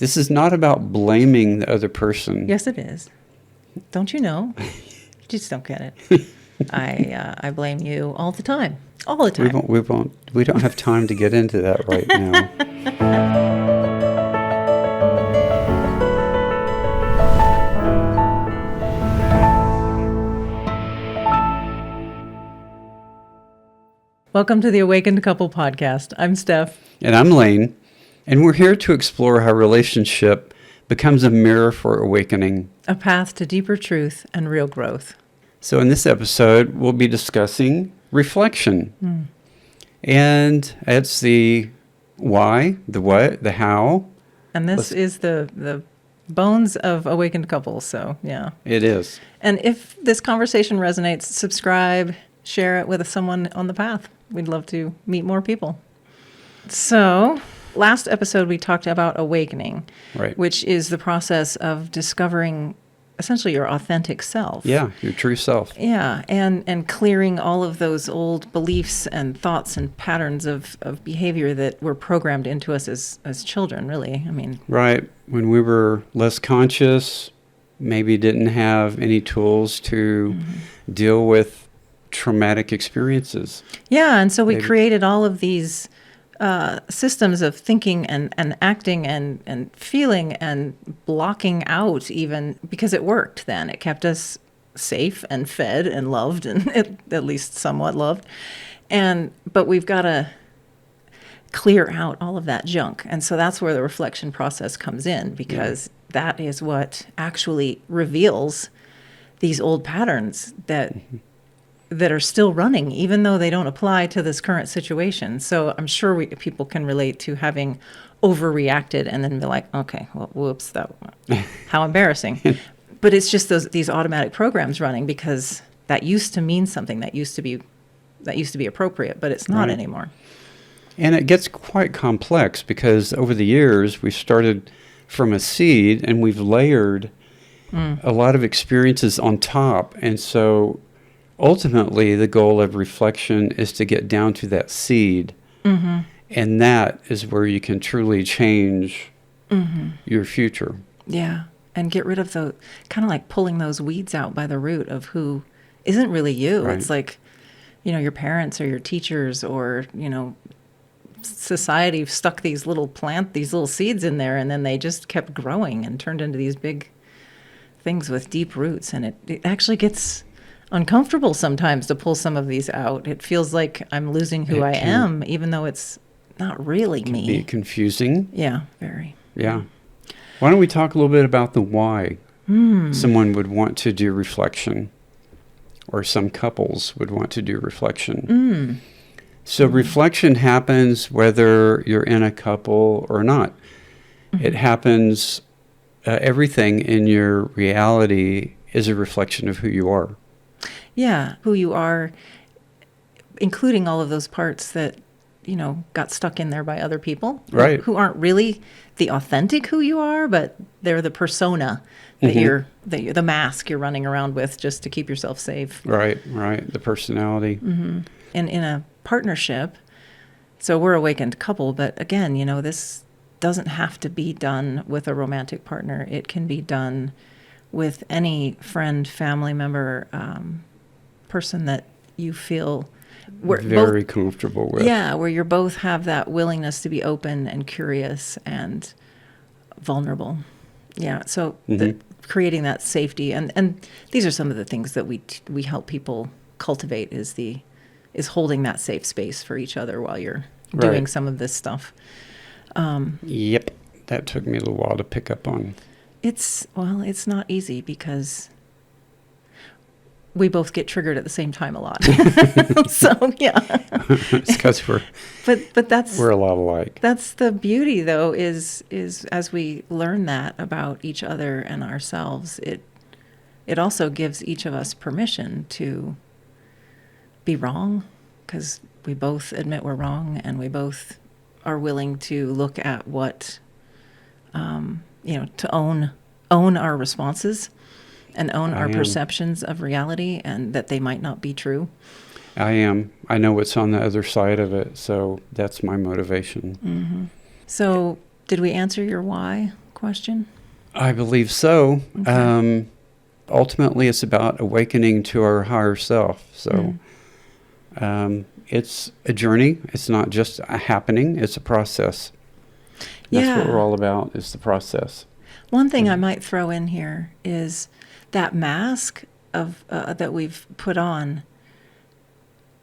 This is not about blaming the other person. Yes, it is. Don't you know? You just don't get it. I blame you all the time. All the time. We don't have time to get into that right now. Welcome to the Awakened Couple podcast. I'm Steph. And I'm Lane. And we're here to explore how relationship becomes a mirror for awakening. A path to deeper truth and real growth. So in this episode, we'll be discussing reflection. And it's the why, the what, the how. And this is the bones of Awakened Couples, so yeah. It is. And if this conversation resonates, subscribe, share it with someone on the path. We'd love to meet more people. So, last episode we talked about awakening, Right. which is the process of discovering essentially your authentic self. Yeah, your true self. Yeah, and clearing all of those old beliefs and thoughts and patterns of behavior that were programmed into us as children, really. I mean, Right. When we were less conscious, maybe didn't have any tools to deal with traumatic experiences. yeah, and so we Maybe. created all of these systems of thinking and acting and feeling and blocking out, even because it worked then. It kept us safe and fed and loved, and at least somewhat loved. But we've got to clear out all of that junk. And so that's where the reflection process comes in, because that is what actually reveals these old patterns that are still running, even though they don't apply to this current situation. So I'm sure people can relate to having overreacted and then be like, okay, well, whoops, how embarrassing. But it's just these automatic programs running, because that used to mean something, that used to be appropriate, but it's not Right. anymore. And it gets quite complex because over the years we've started from a seed and we've layered a lot of experiences on top. And so ultimately the goal of reflection is to get down to that seed. And that is where you can truly change your future. Yeah. And get rid of kind of like pulling those weeds out by the root of who isn't really you. Right. It's like, your parents or your teachers or, society stuck these little seeds in there, and then they just kept growing and turned into these big things with deep roots. And it actually gets uncomfortable sometimes to pull some of these out. It feels like I'm losing who I am, even though it's not really me. Be confusing. Yeah, very. Yeah. Why don't we talk a little bit about the why someone would want to do reflection, or some couples would want to do reflection. So reflection happens whether you're in a couple or not. It happens, everything in your reality is a reflection of who you are. Yeah, who you are, including all of those parts that, got stuck in there by other people. Right. Who aren't really the authentic who you are, but they're the persona that you're the mask you're running around with just to keep yourself safe. Right, the personality. And in a partnership, so we're awakened couple, but again, this doesn't have to be done with a romantic partner. It can be done with any friend, family member, person that you feel Very comfortable with. Yeah, where you both have that willingness to be open and curious and vulnerable. Yeah, so creating that safety, and these are some of the things that we help people cultivate is holding that safe space for each other while you're doing some of this stuff. Yep, that took me a little while to pick up on. It's not easy because we both get triggered at the same time a lot. So yeah, It's because but that's we're a lot alike. That's the beauty, though, is as we learn that about each other and ourselves, it also gives each of us permission to be wrong, because we both admit we're wrong, and we both are willing to look at what, to own our responses and own our perceptions of reality, and that they might not be true. I am. I know what's on the other side of it, so that's my motivation. So did we answer your why question? I believe so. Okay. Ultimately, it's about awakening to our higher self. So Mm. it's a journey. It's not just a happening. It's a process. That's what we're Yeah. all about, is the process. One thing I might throw in here is that mask of that we've put on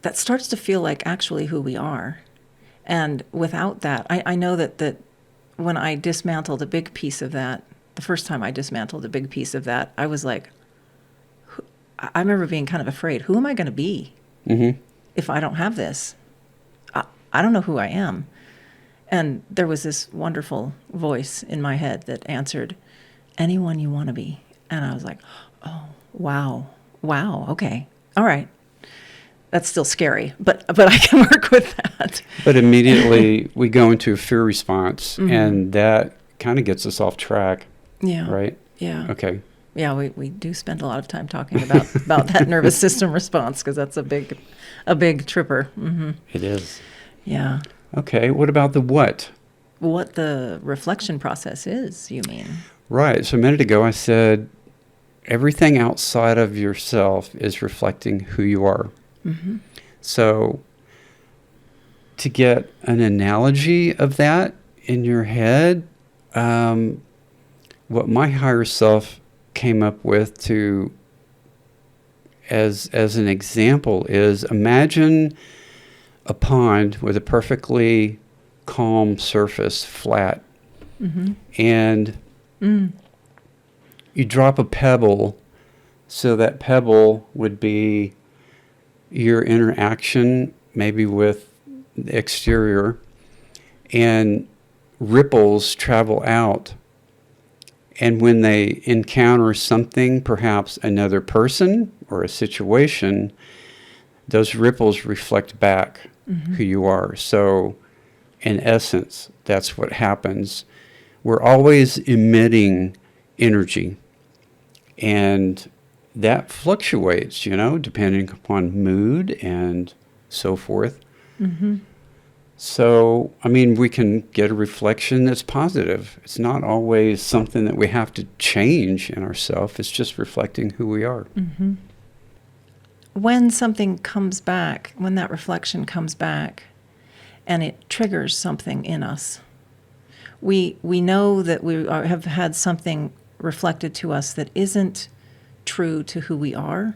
that starts to feel like actually who we are. And without that, I know that when I dismantled a big piece of that, the first time I dismantled a big piece of that, I was like, I remember being kind of afraid. Who am I going to be if I don't have this? I don't know who I am. And there was this wonderful voice in my head that answered, anyone you want to be. And I was like, oh, wow, okay, all right. That's still scary, but I can work with that. But immediately we go into a fear response, and that kind of gets us off track. Yeah. Right? Yeah. Okay. Yeah, we do spend a lot of time talking about that nervous system response, because that's a big tripper. It is. Yeah. Okay. What about the what? What the reflection process is, you mean? Right. So a minute ago I said everything outside of yourself is reflecting who you are. So to get an analogy of that in your head, what my higher self came up with to as an example is, imagine a pond with a perfectly calm surface, flat, and you drop a pebble, so that pebble would be your interaction maybe with the exterior, and ripples travel out. And when they encounter something, perhaps another person or a situation, those ripples reflect back who you are. So in essence, that's what happens. We're always emitting energy, and that fluctuates, depending upon mood and so forth. So, we can get a reflection that's positive. It's not always something that we have to change in ourselves. It's just reflecting who we are. When something comes back, when that reflection comes back, and it triggers something in us, we know that we have had something reflected to us that isn't true to who we are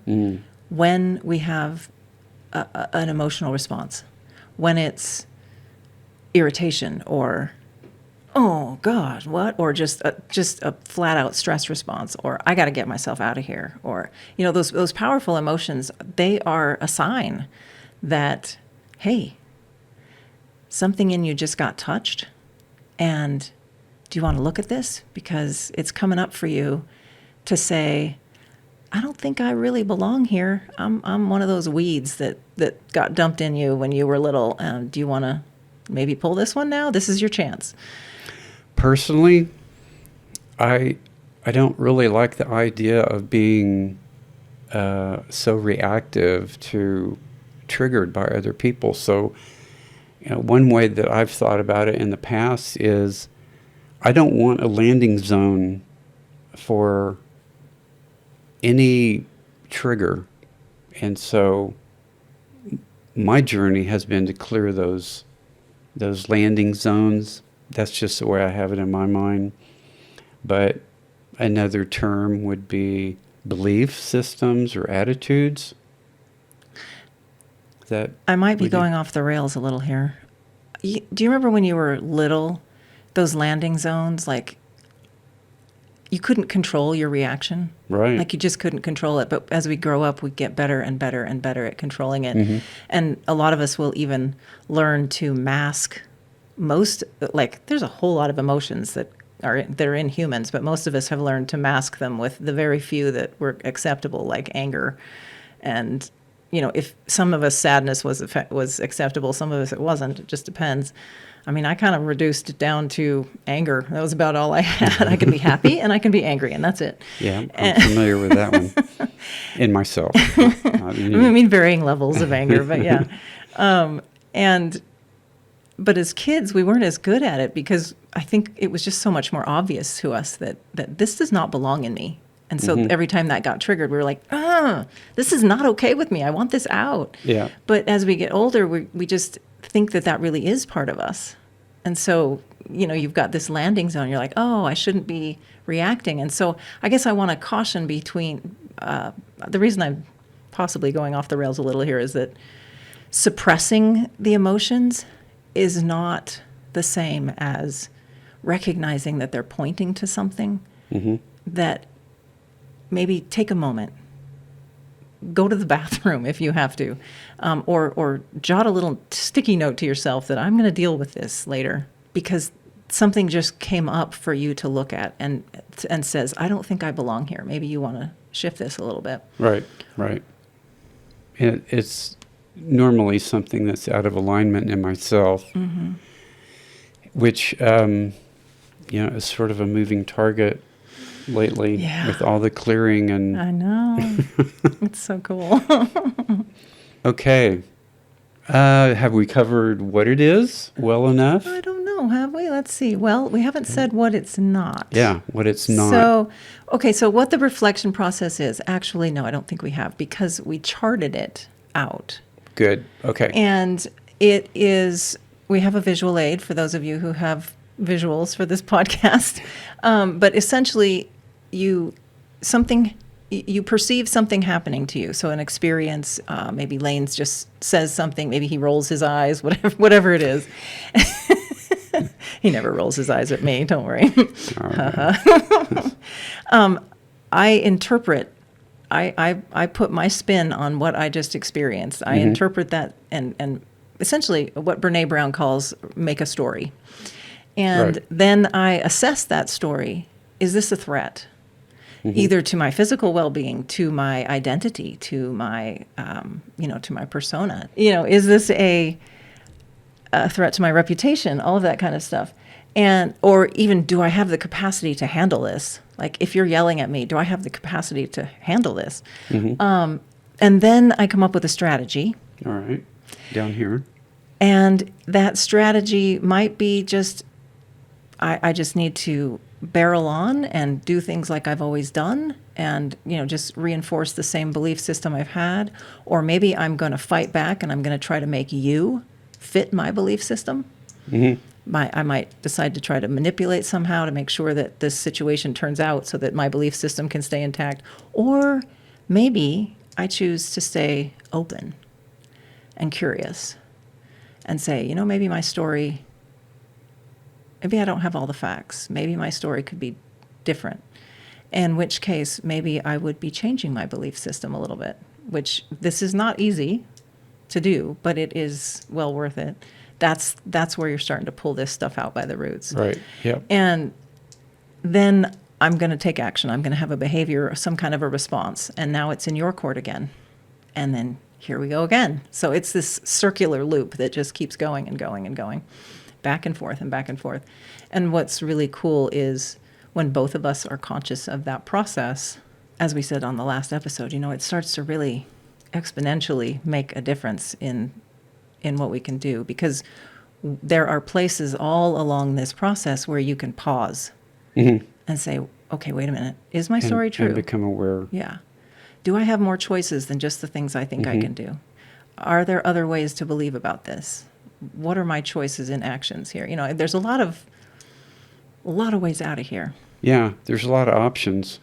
when we have an emotional response, when it's irritation or, oh God, what? Or just a flat out stress response, or I got to get myself out of here. Or, those powerful emotions, they are a sign that, hey, something in you just got touched. And do you want to look at this? Because it's coming up for you to say, I don't think I really belong here. I'm one of those weeds that got dumped in you when you were little. Do you want to maybe pull this one now? This is your chance. Personally, I don't really like the idea of being so reactive to triggered by other people. So, one way that I've thought about it in the past is I don't want a landing zone for any trigger. And so my journey has been to clear those landing zones. That's just the way I have it in my mind. But another term would be belief systems or attitudes. That I might be going off the rails a little here. Do you remember when you were little, those landing zones, like you couldn't control your reaction? Right. Like you just couldn't control it. But as we grow up, we get better and better and better at controlling it. And a lot of us will even learn to mask there's a whole lot of emotions that are in humans, but most of us have learned to mask them with the very few that were acceptable, like anger. And if some of us sadness was acceptable, some of us it wasn't. It just depends. I kind of reduced it down to anger. That was about all I had. I can be happy and I can be angry, and that's it. Yeah, I'm familiar with that one in myself. Varying levels of anger, but yeah. And but as kids, we weren't as good at it because I think it was just so much more obvious to us that this does not belong in me. And so every time that got triggered, we were like, this is not okay with me. I want this out. Yeah. But as we get older, we just think that really is part of us. And so, you've got this landing zone. You're like, oh, I shouldn't be reacting. And so I guess I want to caution between, the reason I'm possibly going off the rails a little here is that suppressing the emotions is not the same as recognizing that they're pointing to something. That maybe take a moment, go to the bathroom if you have to, or jot a little sticky note to yourself that I'm going to deal with this later because something just came up for you to look at and says, I don't think I belong here. Maybe you want to shift this a little bit. Right. And it's normally something that's out of alignment in myself, which, is sort of a moving target lately with all the clearing and... I know. It's so cool. Okay. Have we covered what it is well enough? I don't know, have we? Let's see. Well, we haven't said what it's not. Yeah, what it's not. So what the reflection process is, actually, no, I don't think we have because we charted it out. Good. Okay. And it is, we have a visual aid for those of you who have visuals for this podcast. But essentially, you perceive something happening to you. So an experience, maybe Lane's just says something, maybe he rolls his eyes, whatever it is. He never rolls his eyes at me, don't worry. I interpret, I put my spin on what I just experienced. I interpret that and essentially what Brene Brown calls make a story. And then I assess that story. Is this a threat? Either to my physical well-being, to my identity, to my, to my persona. Is this a threat to my reputation? All of that kind of stuff. Or even, do I have the capacity to handle this? Like, if you're yelling at me, do I have the capacity to handle this? And then I come up with a strategy. All right. Down here. And that strategy might be just, I just need to barrel on and do things like I've always done and, just reinforce the same belief system I've had. Or maybe I'm going to fight back and I'm going to try to make you fit my belief system. I might decide to try to manipulate somehow to make sure that this situation turns out so that my belief system can stay intact. Or maybe I choose to stay open and curious and say, maybe my story, maybe I don't have all the facts. Maybe my story could be different. In which case, maybe I would be changing my belief system a little bit, which this is not easy to do, but it is well worth it. That's where you're starting to pull this stuff out by the roots. Right. Yeah. And then I'm going to take action. I'm going to have a behavior, some kind of a response. And now it's in your court again. And then here we go again. So it's this circular loop that just keeps going and going and going, back and forth and back and forth. And what's really cool is when both of us are conscious of that process, as we said on the last episode, it starts to really exponentially make a difference in what we can do, because there are places all along this process where you can pause and say, okay, wait a minute. Is my story true? And become aware. Yeah. Do I have more choices than just the things I think I can do? Are there other ways to believe about this? What are my choices and actions here? There's a lot of ways out of here. Yeah, there's a lot of options.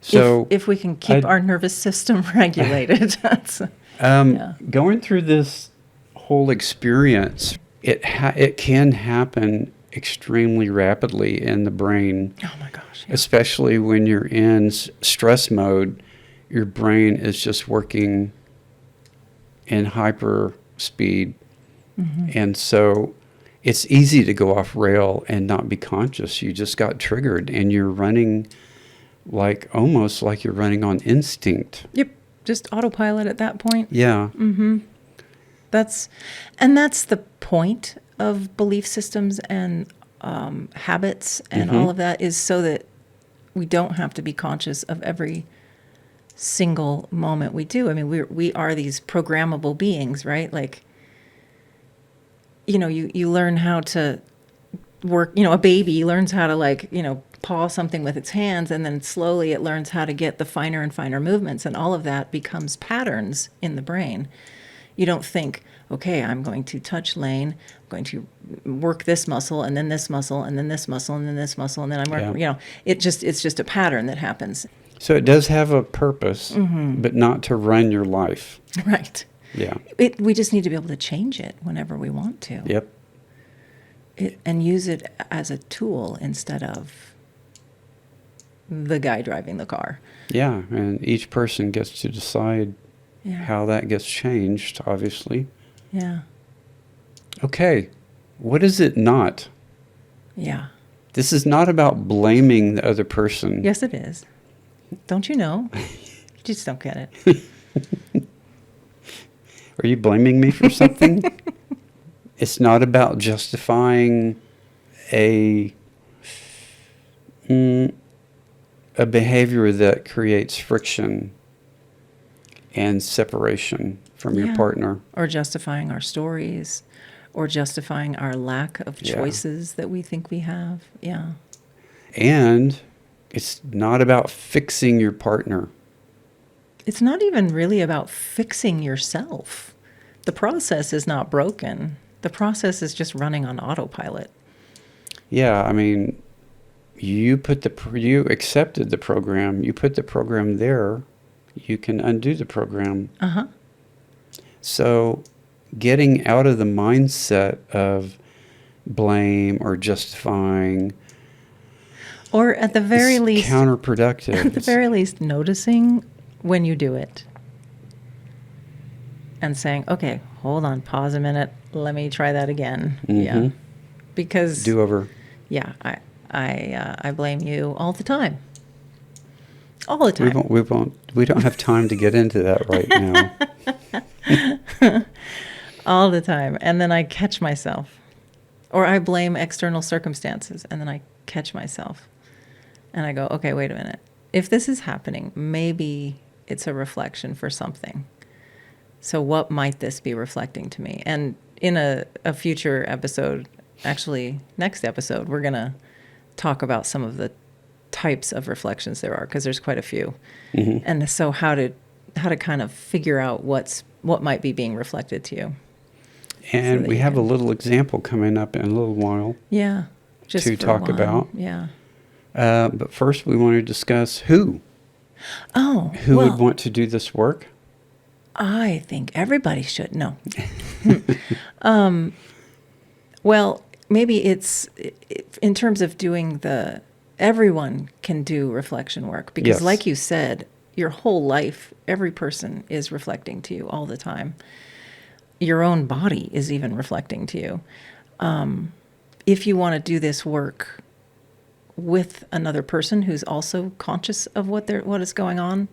So if we can keep our nervous system regulated. Going through this whole experience, it can happen extremely rapidly in the brain. Oh my gosh. Yeah. Especially when you're in stress mode, your brain is just working in hyper speed. And so it's easy to go off rail and not be conscious. You just got triggered and you're running almost like you're running on instinct. Yep. Just autopilot at that point. Yeah. That's the point of belief systems and habits and all of that, is so that we don't have to be conscious of every single moment we do. I mean, we are these programmable beings, right? Like, you learn how to work, a baby learns how to paw something with its hands, and then slowly it learns how to get the finer and finer movements, and all of that becomes patterns in the brain. You don't think, okay, I'm going to touch Lane, I'm going to work this muscle, and then this muscle, and then this muscle, and then this muscle, and then I'm working, it's just a pattern that happens. So it does have a purpose, but not to run your life. Right. Yeah. We just need to be able to change it whenever we want to. Yep. And use it as a tool instead of the guy driving the car. Yeah, and each person gets to decide how that gets changed, obviously. Yeah. Okay, what is it not? Yeah. This is not about blaming the other person. Yes, it is. Don't you know? You just don't get it. Are you blaming me for something? It's not about justifying a behavior that creates friction and separation from your partner. Or justifying our stories, or justifying our lack of choices that we think we have. Yeah. And it's not about fixing your partner. It's not even really about fixing yourself. The process is not broken. The process is just running on autopilot. Yeah, I mean, you accepted the program. You put the program there. You can undo the program. Uh-huh. So getting out of the mindset of blame or justifying, or at the very least, counterproductive. At the very least, noticing when you do it and saying, okay, hold on, pause a minute. Let me try that again. Yeah. Because do over. Yeah, I blame you all the time. All the time. We don't have time to get into that right now. All the time. And then I catch myself. Or I blame external circumstances, and then I catch myself. And I go, okay, wait a minute. If this is happening, maybe it's a reflection for something. So what might this be reflecting to me? And in a future episode, actually next episode, we're going to talk about some of the types of reflections there are, because there's quite a few. And so how to kind of figure out what might be being reflected to you. And we have a little example coming up in a little while. Yeah. Just to talk about. Yeah. But first we want to discuss who. Who would want to do this work? I think everybody should. No. Well, maybe it's in terms of doing everyone can do reflection work, because like you said, your whole life, every person is reflecting to you all the time. Your own body is even reflecting to you. If you want to do this work with another person who's also conscious of what is going on,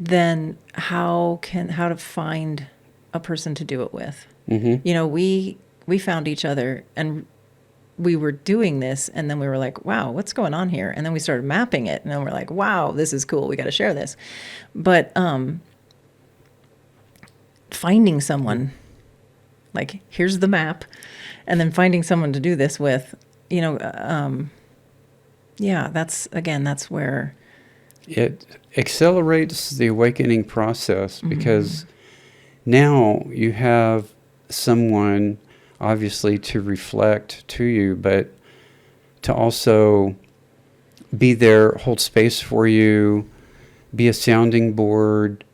then how to find a person to do it with. We found each other, and we were doing this, and then we were like, wow, what's going on here? And then we started mapping it, and then we're like, wow, this is cool. We got to share this. But finding someone, like, here's the map, and then finding someone to do this with, that's where it accelerates the awakening process, because now you have someone obviously to reflect to you, but to also be there, hold space for you, be a sounding board,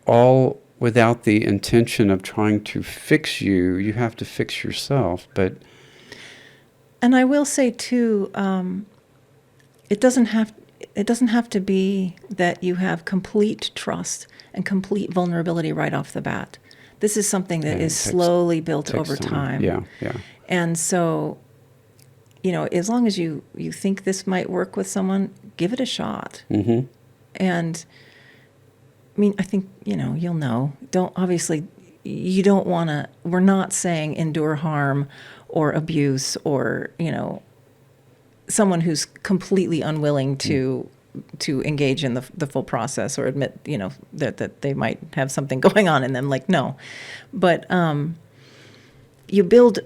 all without the intention of trying to fix you. You have to fix yourself. And I will say too, it doesn't have to be that you have complete trust and complete vulnerability right off the bat. This is something that is slowly built over time. Yeah. And so, as long as you think this might work with someone, give it a shot. And I mean, I think, you'll know. You don't want to, we're not saying endure harm or abuse or, someone who's completely unwilling to engage in the full process or admit, that they might have something going on in them. Like, no. But you build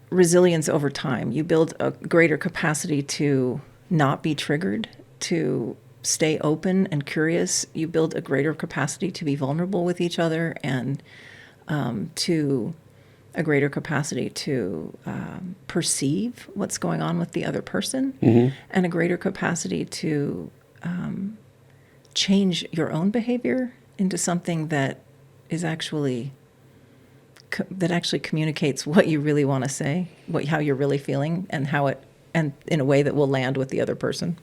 resilience over time. You build a greater capacity to not be triggered, to stay open and curious. You build a greater capacity to be vulnerable with each other, and to a greater capacity to perceive what's going on with the other person, and a greater capacity to change your own behavior into something that is actually that actually communicates what you really want to say, how you're really feeling, and and in a way that will land with the other person.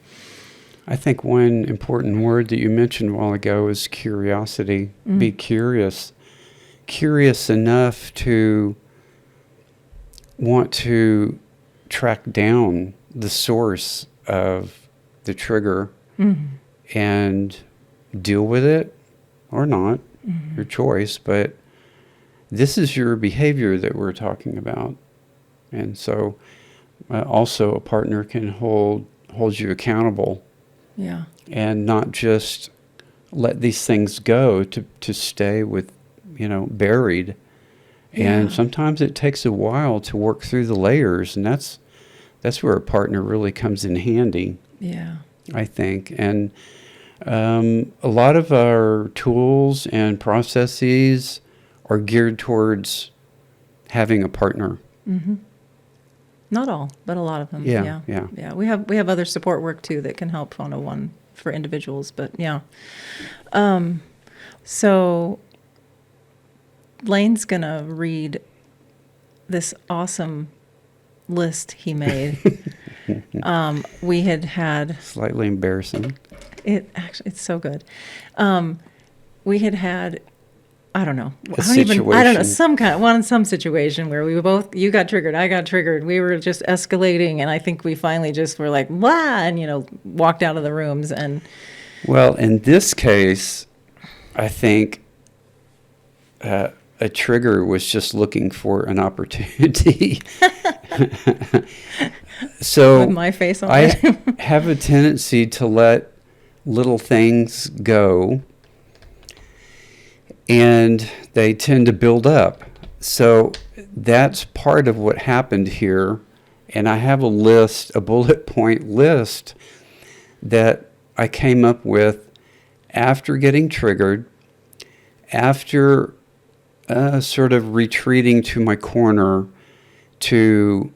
I think one important word that you mentioned a while ago is curiosity. Be curious. Curious enough to want to track down the source of the trigger and deal with it or not, your choice, but this is your behavior that we're talking about. And so also a partner can hold you accountable. Yeah. And not just let these things go to stay with, buried. And sometimes it takes a while to work through the layers, and that's where a partner really comes in handy. Yeah. I think. And a lot of our tools and processes are geared towards having a partner. Not all, but a lot of them. Yeah. We have other support work too that can help one-on-one for individuals, but yeah. So Lane's gonna read this awesome list he made. We had Slightly embarrassing. it's so good. We had I don't know. Some situation where you got triggered, I got triggered. We were just escalating, and I think we finally just were like, "Wah!" and walked out of the rooms. And well, in this case, I think a trigger was just looking for an opportunity. So with my face on I it. have a tendency to let little things go, and they tend to build up. So that's part of what happened here. And I have a bullet point list that I came up with after getting triggered, after sort of retreating to my corner to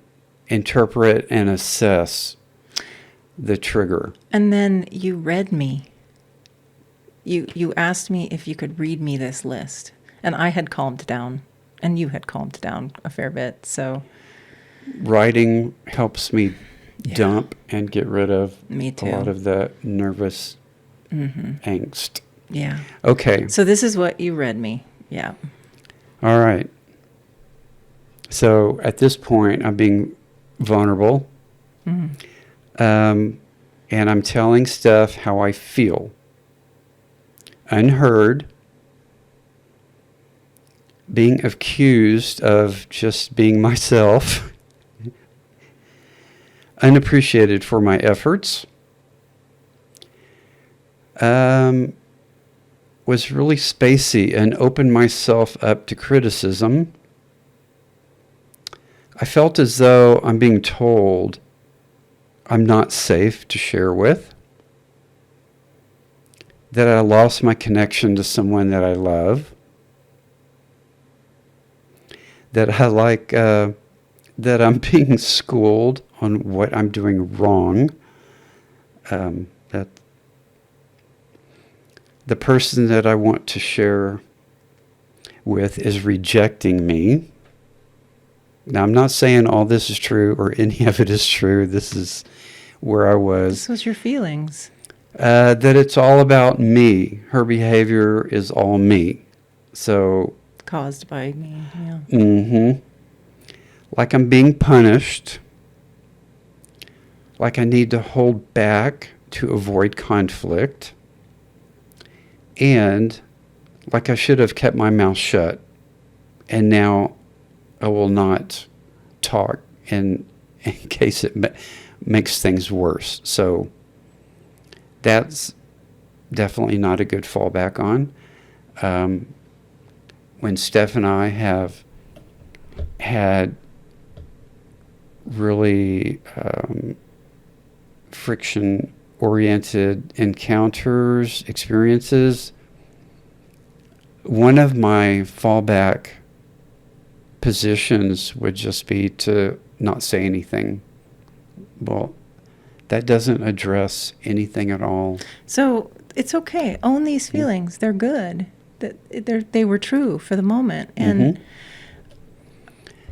interpret and assess the trigger. And then you read me. You asked me if you could read me this list, and I had calmed down, and you had calmed down a fair bit. So writing helps me dump and get rid of me too. A lot of the nervous angst. Yeah. Okay. So this is what you read me. Yeah. All right. So at this point, I'm being vulnerable, and I'm telling Steph how I feel. Unheard, being accused of just being myself, unappreciated for my efforts, was really spacey and opened myself up to criticism. I felt as though I'm being told I'm not safe to share with, that I lost my connection to someone that I love, that that I'm being schooled on what I'm doing wrong, that the person that I want to share with is rejecting me. Now, I'm not saying all this is true or any of it is true. This is where I was. This was your feelings. That it's all about me. Her behavior is all me. So caused by me, yeah. Like I'm being punished. Like I need to hold back to avoid conflict. And like I should have kept my mouth shut. And now I will not talk in case it makes things worse. So that's definitely not a good fallback on. When Steph and I have had really friction-oriented encounters, experiences, one of my fallback positions would just be to not say anything. Well, that doesn't address anything at all. So it's okay. Own these feelings. They're good. They were true for the moment. And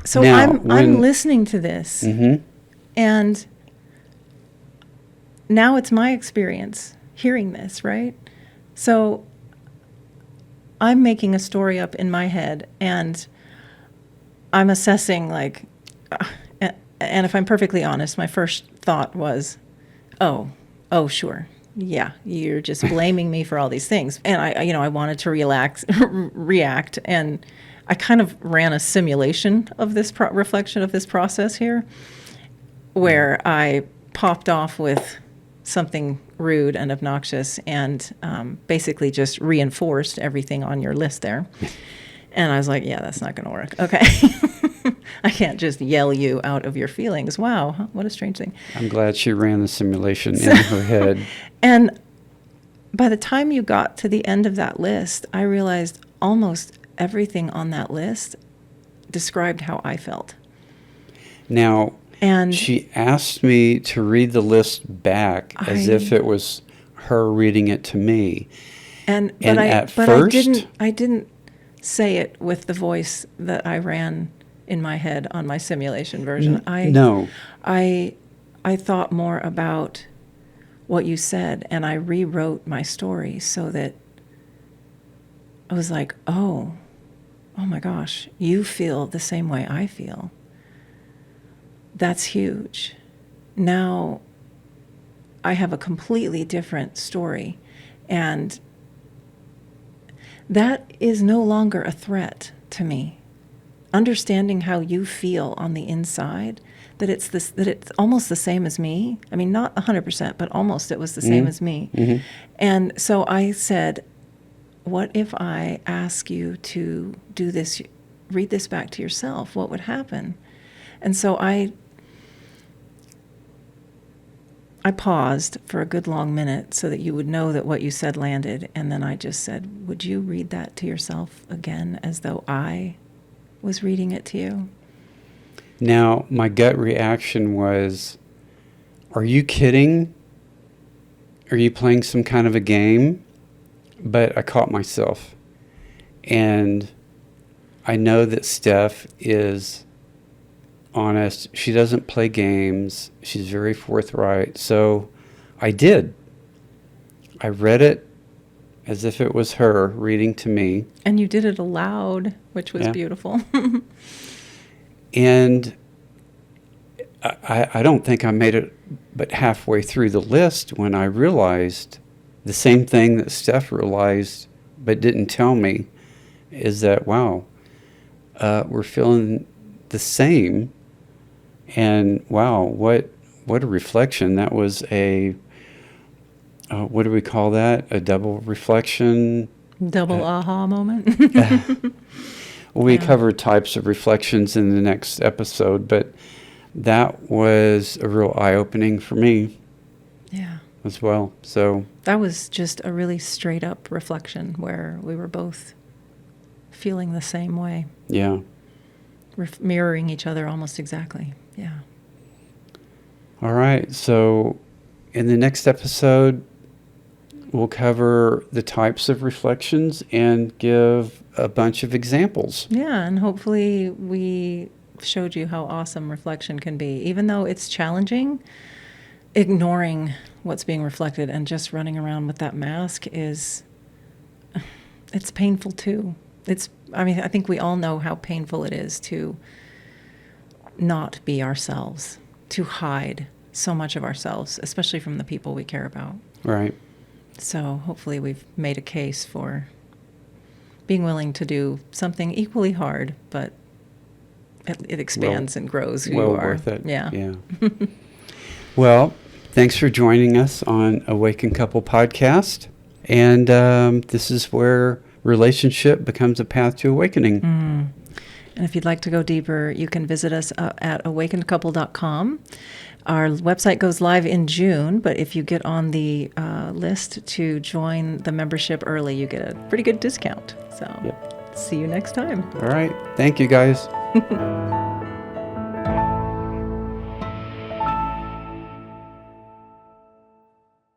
so Now, I'm listening to this, and now it's my experience hearing this, right? So I'm making a story up in my head, and I'm assessing, like, and if I'm perfectly honest, my first thought was, oh, sure. Yeah, you're just blaming me for all these things. And I wanted to react, and I kind of ran a simulation of this reflection of this process here, where I popped off with something rude and obnoxious, and basically just reinforced everything on your list there. And I was like, yeah, that's not going to work. Okay. I can't just yell you out of your feelings. Wow, what a strange thing. I'm glad she ran the simulation in her head. And by the time you got to the end of that list, I realized almost everything on that list described how I felt. Now, and she asked me to read the list back as if it was her reading it to me. But I didn't say it with the voice that I ran in my head on my simulation version. I thought more about what you said, and I rewrote my story so that I was like, oh my gosh, you feel the same way I feel. That's huge. Now I have a completely different story, and that is no longer a threat to me. Understanding how you feel on the inside, that it's almost the same as me. I mean, not 100%, but almost it was the same as me. And so I said, what if I ask you to do this, read this back to yourself? What would happen? And so I paused for a good long minute so that you would know that what you said landed. And then I just said, would you read that to yourself again as though I was reading it to you? Now, my gut reaction was, are you kidding? Are you playing some kind of a game? But I caught myself. And I know that Steph is honest. She doesn't play games. She's very forthright. So I did. I read it as if it was her reading to me. And you did it aloud, which was beautiful. And I don't think I made it but halfway through the list when I realized the same thing that Steph realized but didn't tell me, is that, wow, we're feeling the same. And wow, what a reflection. That was a, what do we call that? A double reflection? Double aha moment. We cover types of reflections in the next episode, but that was a real eye-opening for me. Yeah. As well. So that was just a really straight up reflection where we were both feeling the same way. Yeah. We're mirroring each other almost exactly. Yeah. All right. So in the next episode, we'll cover the types of reflections and give a bunch of examples. Yeah, and hopefully we showed you how awesome reflection can be. Even though it's challenging, ignoring what's being reflected and just running around with that mask it's painful too. I think we all know how painful it is to not be ourselves, to hide so much of ourselves, especially from the people we care about. Right. So hopefully we've made a case for being willing to do something equally hard, but it expands and grows who you are. Worth it. Yeah. Well, thanks for joining us on Awaken Couple Podcast. And this is where relationship becomes a path to awakening. And if you'd like to go deeper, you can visit us at awakenedcouple.com. Our website goes live in June, but if you get on the list to join the membership early, you get a pretty good discount. So see you next time. All right. Thank you, guys.